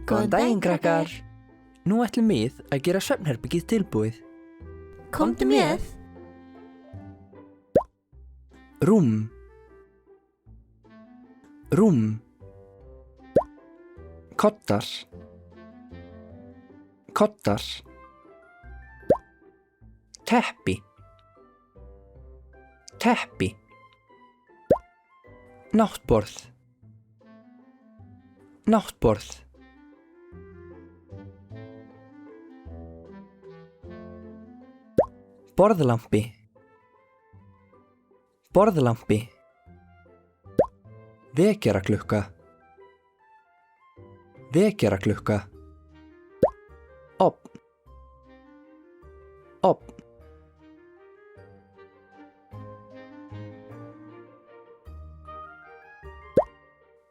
Góðan daginn, krakkar! Nú ætlum við að gera svefnherbergið tilbúið. Komdu með. Rúm. Rúm. Koddar. Koddar. Teppi. Teppi. Náttborð. Náttborð. Borðlampi. Borðlampi. Vekjaraklukka. Vekjaraklukka. Ofn. Ofn.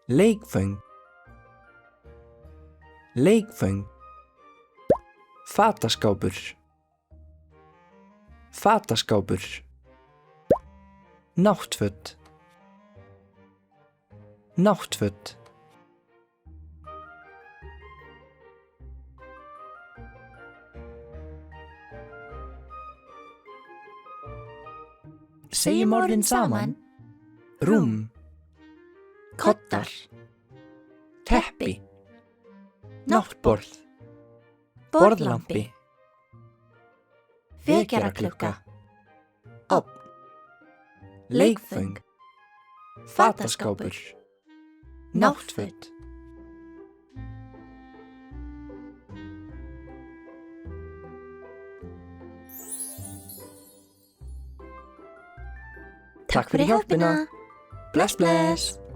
Leikföng. Leikföng. Fataskápur. Fataskápur. Náttföt. Náttföt. Segjum orðin saman. Rúm. Koddar. Teppi. Náttborð. Borðlampi. Vekjaraklukka. Ofn. Leikföng. Fataskápur. Náttföt. Takk fyrir hjálpina. Bless, bless.